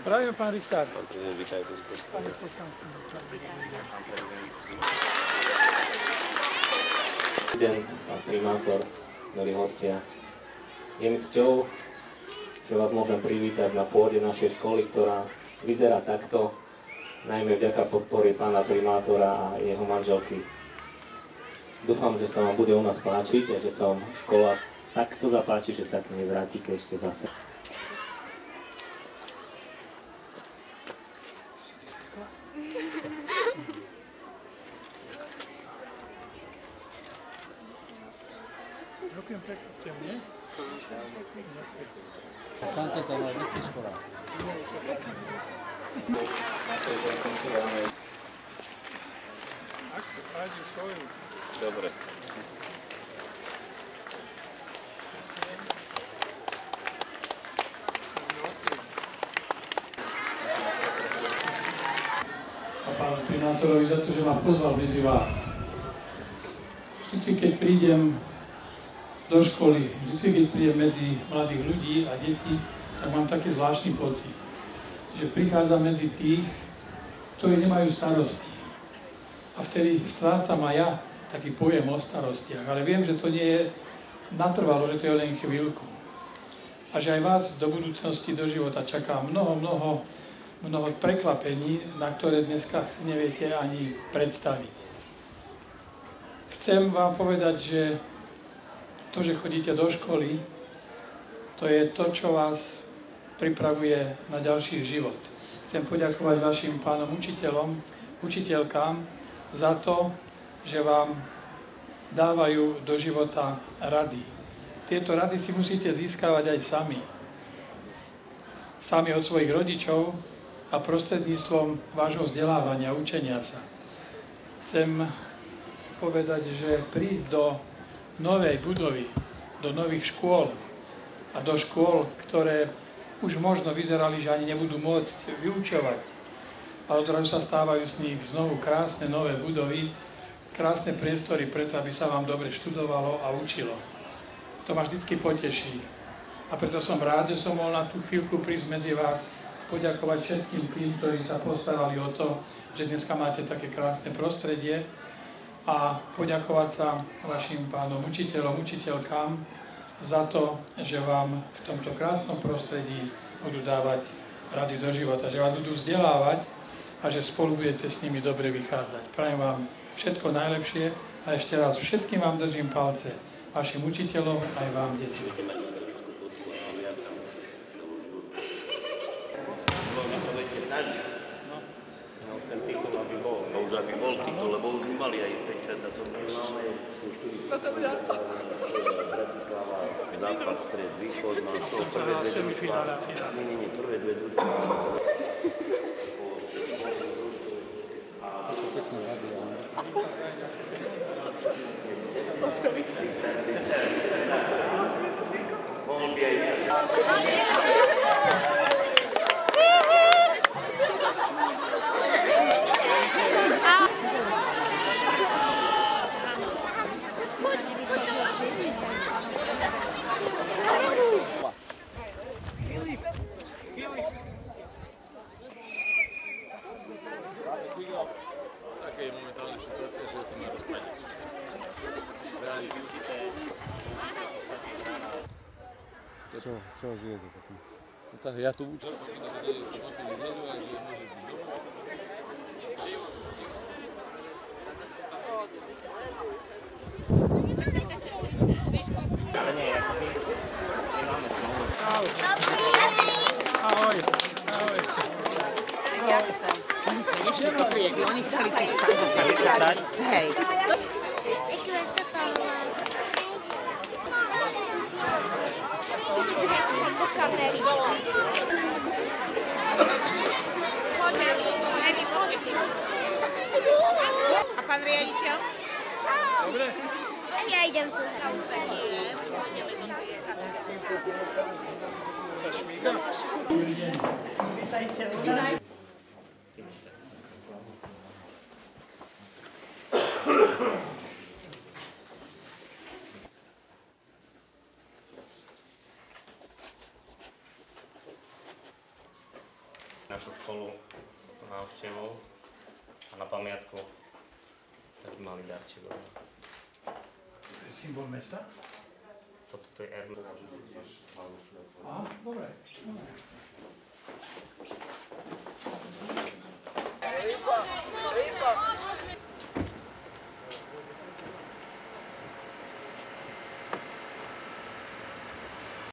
Prajem, pán Richard. Pán prezident, vítajte. Pane poslanče. Prezident, pán primátor, milí hostia, je mi cťou, že vás môžem privítať na pôde našej školy, ktorá vyzerá takto, najmä vďaka podpory pána primátora a jeho manželky. Dúfam, že sa vám bude u nás páčiť a že sa vám škola takto zapáči, že sa k nej vrátite ešte zase. Ďakujem pekne, nie? Staňte tam aj vy si škola. Ak sa sádi svoju. Dobre. A pánu primátorovi za to, že ma pozval medzi vás. Vždycky, keď prídem do školy, vždycky, keď prídem medzi mladých ľudí a detí, tak mám taký zvláštny pocit, že prichádzam medzi tých, ktorí nemajú starosti. A vtedy strácam aj ja taký pojem o starostiach, ale viem, že to nie je natrvalo, že to je len chvíľku. A že aj vás do budúcnosti, do života čaká mnoho prekvapení, na ktoré dneska si neviete ani predstaviť. Chcem vám povedať, že to, že chodíte do školy, to je to, čo vás pripravuje na ďalší život. Chcem poďakovať vašim pánom učiteľom, učiteľkám za to, že vám dávajú do života rady. Tieto rady si musíte získavať aj sami. Sami od svojich rodičov a prostredníctvom vášho vzdelávania, učenia sa. Chcem povedať, že prísť do novej budovy, do nových škôl a do škôl, ktoré už možno vyzerali, že ani nebudú môcť vyučovať, ale odrazu sa stávajú z nich znovu krásne nové budovy, krásne priestory preto, aby sa vám dobre študovalo a učilo. To ma vždycky poteší. A preto som rád, že som mohol na tú chvíľku prísť medzi vás, poďakovať všetkým tým, ktorí sa postarali o to, že dneska máte také krásne prostredie, a poďakovať sa vašim pánom učiteľom, učiteľkám za to, že vám v tomto krásnom prostredí budú dávať rady do života, že vás budú vzdelávať a že spolu budete s nimi dobre vychádzať. Prajem vám všetko najlepšie a ešte raz všetkým vám držím palce, vašim učiteľom aj vám, deti. Už aby bol titul, lebo už mali aj 5-krát na som. Máme Bratislava, západ, stred, východ, má z toho prvé dve družstva. Nie, prvé dve družstva. Mohol by aj viac. Taká je momentálna situácia, že je to na rozpade. Z čoho žijete potom? No tak ja tu učím, protože sa deje sobotu, nedeľu a že môže byť doma. Ahoj. Ahoj. Ja chcem. Oni sme nešli po priekli, oni chceli tu stať. Hej. A pán riaditeľ? Dobre. Ja idem tu. Vítajte. našu školu návštevou a na pamiatku taký malý darček od nás. To je symbol mesta? Toto je erb. Aha, dobre.